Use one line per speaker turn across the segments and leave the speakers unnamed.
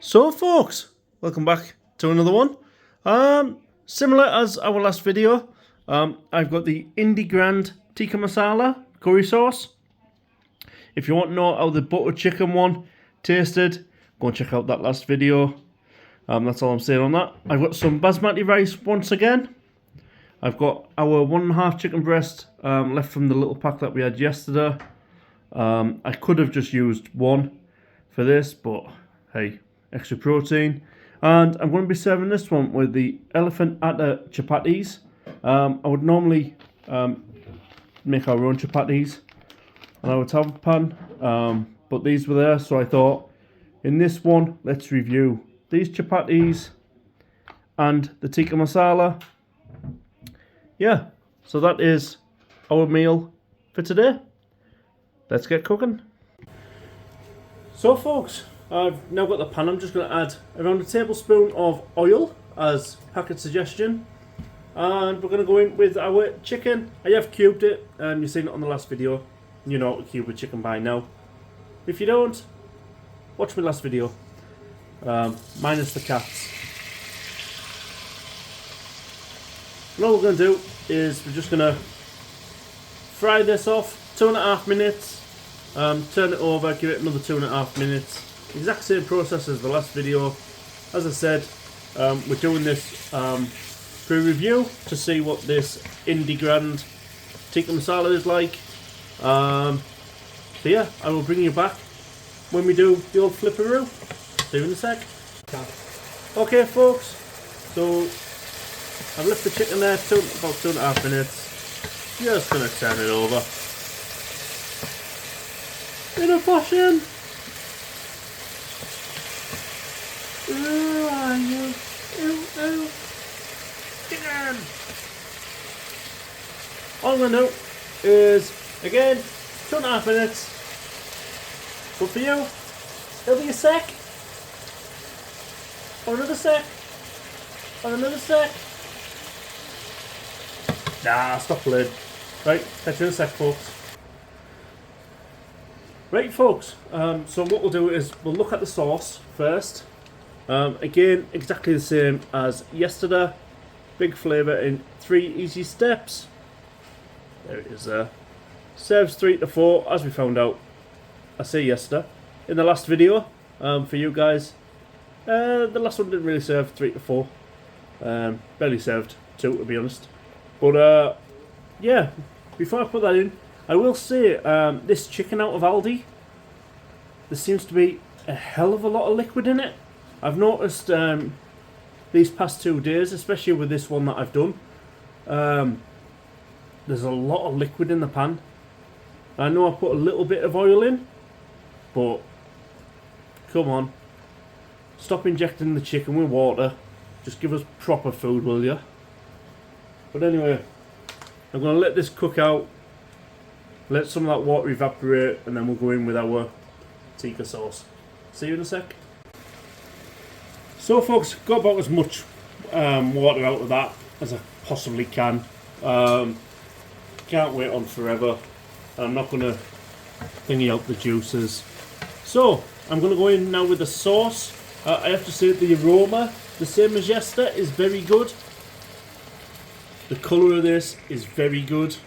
So folks, welcome back to another one. Similar as our last video, I've got the Indi Grand Tikka Masala curry sauce. If you want to know how the butter chicken one tasted, go and check out that last video. That's all I'm saying on that. I've got some basmati rice once again. I've got our 1.5 chicken breast left from the little pack that we had yesterday. I could have just used one for this, but hey, extra protein. And I'm going to be serving this one with the elephant atta chapatis. I would normally make our own chapatis on our tava pan, but these were there, so I thought in this one let's review these chapatis and the tikka masala. Yeah, so that is our meal for today. Let's get cooking. So folks, I've now got the pan. I'm just going to add around a tablespoon of oil as packet suggestion, and we're going to go in with our chicken. I have cubed it, you've seen it on the last video. You know how to cube a chicken by now. If you don't, watch my last video, minus the cats. And all we're going to do is we're just going to fry this off 2.5 minutes, turn it over, give it another 2.5 minutes. Exact same process as the last video. As I said, we're doing this for a review to see what this Indi Grand Tikka Masala is like. So yeah, I will bring you back when we do the old flipperoo. See you in a sec. Okay folks, so I've left the chicken there about 2.5 minutes. Just going to turn it over. In a fashion. Who are you? Ooh. Chicken! All I'm going to do is, again, 2.5 minutes. But for you, it'll be a sec. Or another sec. Or another sec. Nah, stop the lid. Right, catch you in a sec, folks. Right, folks, so what we'll do is we'll look at the sauce first. Again, exactly the same as yesterday. Big flavour in 3 easy steps. There it is there. Serves 3 to 4, as we found out, I say yesterday, in the last video, for you guys. The last one didn't really serve 3 to 4. Barely served 2, to be honest. But, yeah, before I put that in, I will say, this chicken out of Aldi, there seems to be a hell of a lot of liquid in it. I've noticed these past 2 days, especially with this one that I've done, there's a lot of liquid in the pan. I know I put a little bit of oil in, but come on, stop injecting the chicken with water. Just give us proper food, will you? But anyway, I'm going to let this cook out, let some of that water evaporate, and then we'll go in with our tikka sauce. See you in a sec. So folks, got about as much water out of that as I possibly can. Can't wait on forever. I'm not going to thingy out the juices. So, I'm going to go in now with the sauce. I have to say the aroma, the same as yesterday, is very good. The colour of this is very good.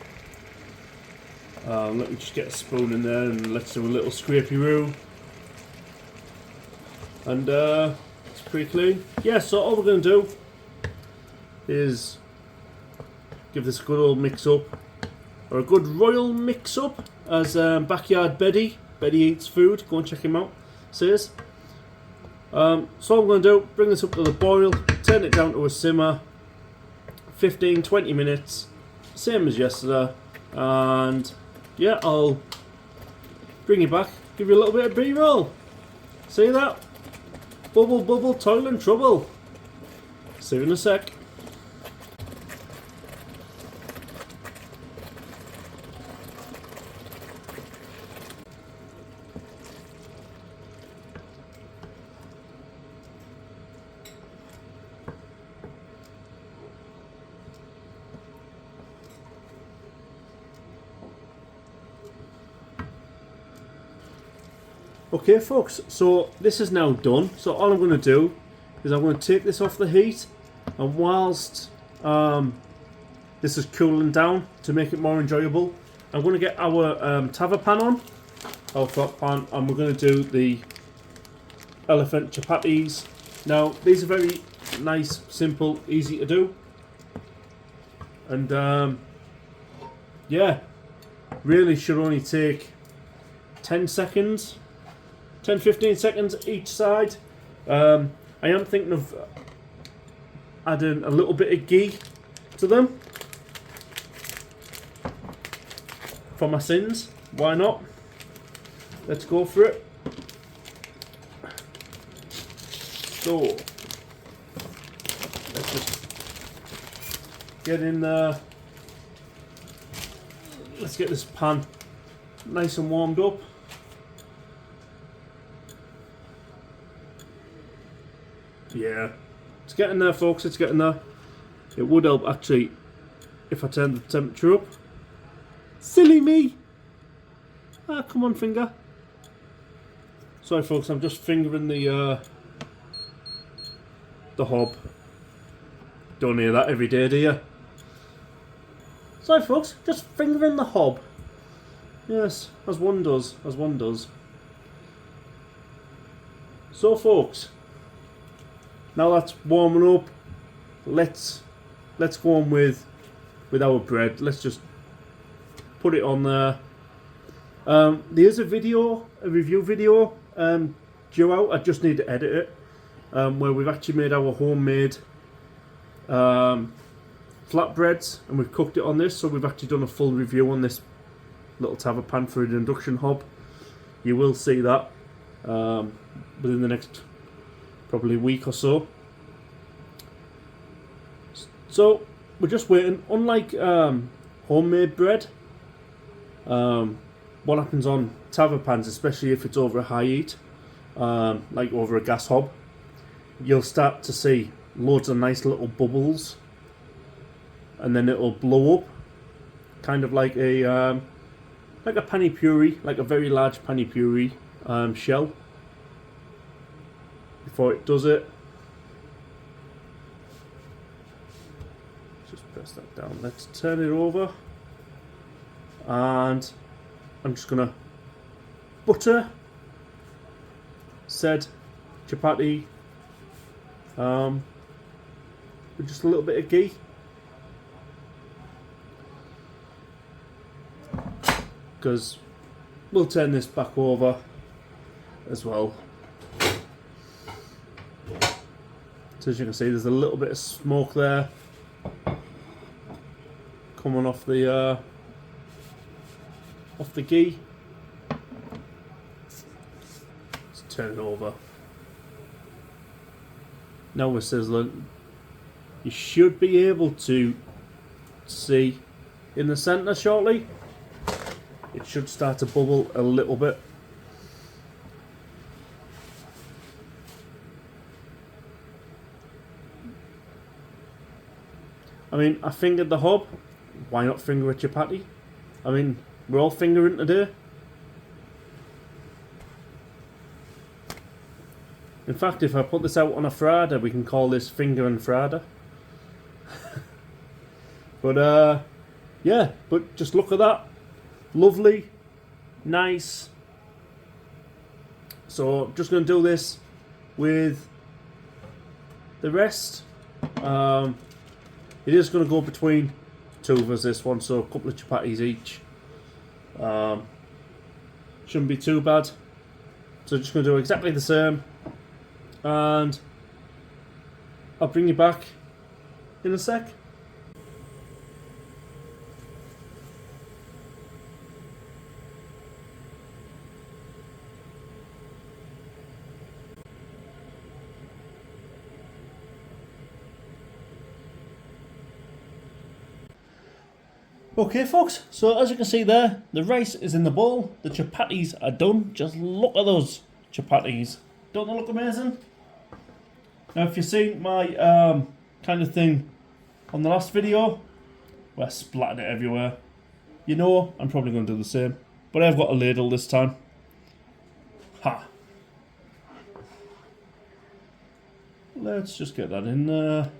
Let me just get a spoon in there and let's do a little scrapey-roo. And it's pretty clean. Yeah, so all we're going to do is give this a good old mix-up. Or a good royal mix-up, as Backyard Betty Eats Food, go and check him out, says. So all I'm going to do, bring this up to the boil, turn it down to a simmer, 15-20 minutes, same as yesterday, and yeah, I'll bring you back, give you a little bit of B-roll. See that? Bubble, bubble, toil and trouble. See you in a sec. Okay folks, so this is now done. So all I'm going to do is I'm going to take this off the heat, and whilst this is cooling down to make it more enjoyable, I'm going to get our tava pan on, our flat pan, and we're going to do the elephant chapatis. Now these are very nice, simple, easy to do, and yeah, really should only take 10 seconds, 10-15 seconds each side. I am thinking of adding a little bit of ghee to them for my sins. Why not? Let's go for it. So let's just get in there. Let's get this pan nice and warmed up. Yeah, it's getting there folks, it's getting there. It would help actually if I turned the temperature up. Silly me! Ah, come on finger. Sorry folks, I'm just fingering the hob. Don't hear that every day, do you? Sorry folks, just fingering the hob. Yes, as one does, as one does. So folks, now that's warming up, let's go on with our bread. Let's just put it on there. There's a review video due out. I just need to edit it, where we've actually made our homemade flatbreads, and we've cooked it on this. So we've actually done a full review on this little tava pan for an induction hob. You will see that within the next probably week or so. So we're just waiting. Unlike homemade bread, what happens on tava pans, especially if it's over a high heat, like over a gas hob, you'll start to see loads of nice little bubbles, and then it'll blow up, kind of like a pani puri, like a very large pani puri shell. Before it does it, just press that down. Let's turn it over, and I'm just gonna butter said chapati with just a little bit of ghee, because we'll turn this back over as well. So as you can see, there's a little bit of smoke there coming off the ghee. Let's turn it over. Now we're sizzling. You should be able to see in the centre shortly. It should start to bubble a little bit. I mean, I fingered the hob. Why not finger a chapati? I mean, we're all fingering today. In fact, if I put this out on a Friday, we can call this Finger and Friday. But yeah, but just look at that. Lovely, nice. So I'm just going to do this with the rest. It is going to go between two of us, this one, so a couple of chapatis each. Shouldn't be too bad. So just going to do exactly the same, and I'll bring you back in a sec. Okay folks, so as you can see there, the rice is in the bowl, the chapatis are done. Just look at those chapatis. Don't they look amazing? Now if you've seen my kind of thing on the last video, where I splattered it everywhere, you know I'm probably going to do the same. But I've got a ladle this time. Ha! Let's just get that in there.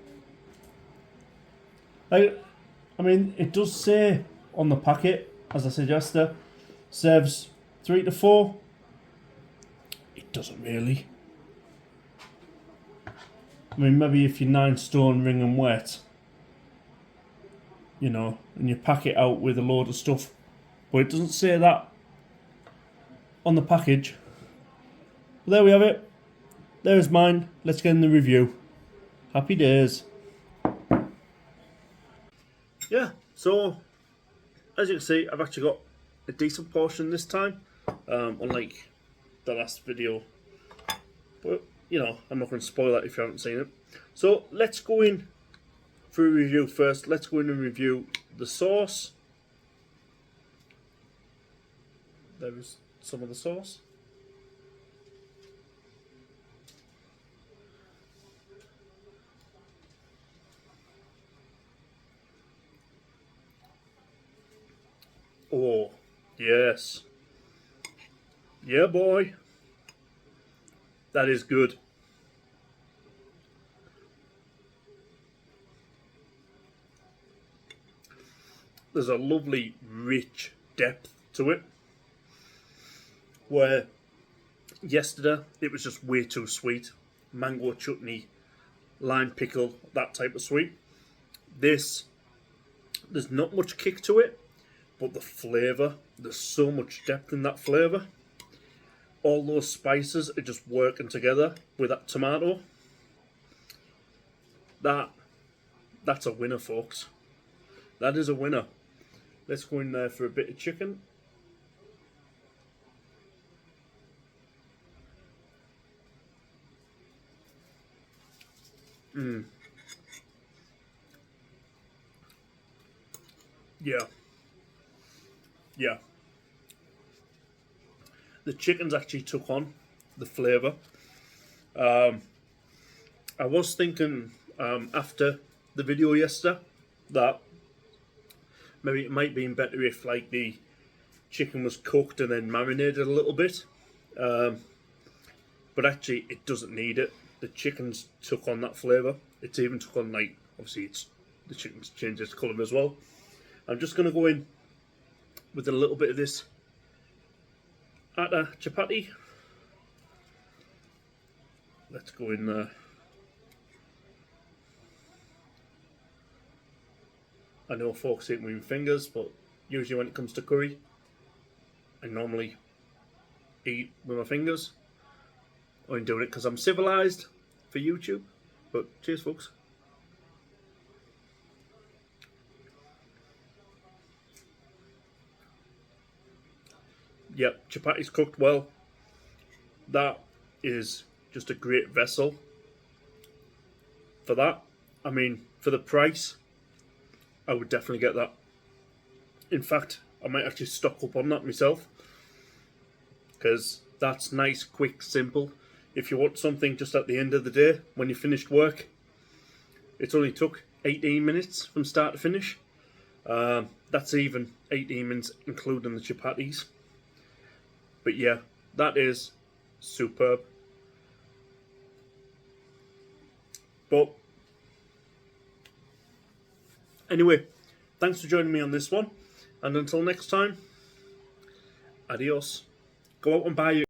I mean, it does say on the packet, as I said yesterday, serves 3 to 4. It doesn't really. I mean, maybe if you're 9 stone ring and wet, you know, and you pack it out with a load of stuff. But it doesn't say that on the package. But there we have it. There's mine. Let's get in the review. Happy days. Yeah, so as you can see, I've actually got a decent portion this time, unlike the last video. But, you know, I'm not going to spoil that if you haven't seen it. So let's go in for a review first. Let's go in and review the sauce. There is some of the sauce. Oh, yes. Yeah, boy. That is good. There's a lovely, rich depth to it. Where yesterday it was just way too sweet. Mango chutney, lime pickle, that type of sweet. This, there's not much kick to it, but the flavour, there's so much depth in that flavour. All those spices are just working together with that tomato. That's a winner, folks. That is a winner. Let's go in there for a bit of chicken. Yeah. Yeah. The chicken's actually took on the flavour. I was thinking after the video yesterday that maybe it might be better if like the chicken was cooked and then marinated a little bit. But actually it doesn't need it. The chicken's took on that flavour. It's even took on, like, obviously the chicken's changed its colour as well. I'm just going to go in with a little bit of this atta chapati. Let's go in there. I know folks eat with my fingers, but usually when it comes to curry, I normally eat with my fingers. I'm doing it because I'm civilised for YouTube. But cheers, folks. Yep, chapati's cooked well. That is just a great vessel for that. I mean, for the price, I would definitely get that. In fact, I might actually stock up on that myself, because that's nice, quick, simple. If you want something just at the end of the day, when you finished work, it's only took 18 minutes from start to finish. That's even 18 minutes including the chapatis. But yeah, that is superb. But anyway, thanks for joining me on this one. And until next time, adios. Go out and buy your